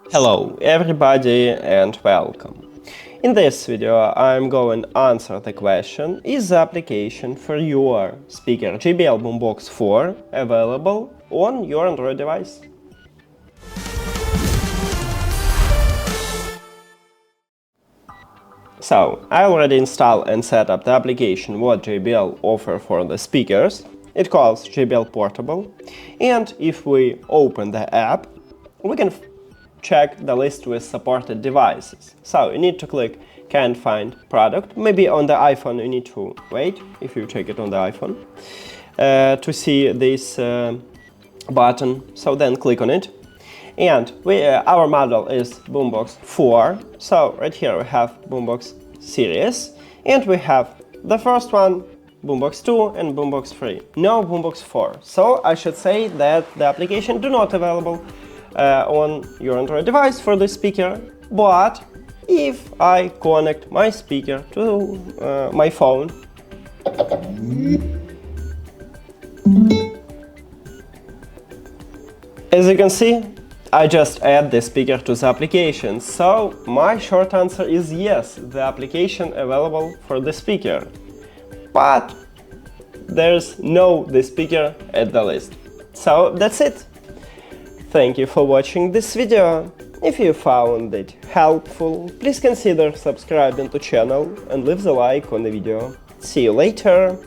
Hello everybody and welcome. In this video I'm going to answer the question: is the application for your speaker JBL Boombox 4 available on your Android device? So, I already installed and set up the application what JBL offer for the speakers. It calls JBL Portable, and if we open the app, we can check the list with supported devices. So you need to click Can't Find Product. Maybe on the iPhone you need to wait, if you check it on the iPhone, to see this button. So then click on it. And our model is Boombox 4. So right here we have Boombox series. And we have the first one, Boombox 2 and Boombox 3. No Boombox 4. So I should say that the application do not available on your Android device for the speaker, but if I connect my speaker to my phone, as you can see, I just add the speaker to the application. So my short answer is yes, the application available for the speaker, but there's no the speaker at the list. So that's it. Thank you for watching this video. If you found it helpful, please consider subscribing to channel and leave the like on the video. See you later!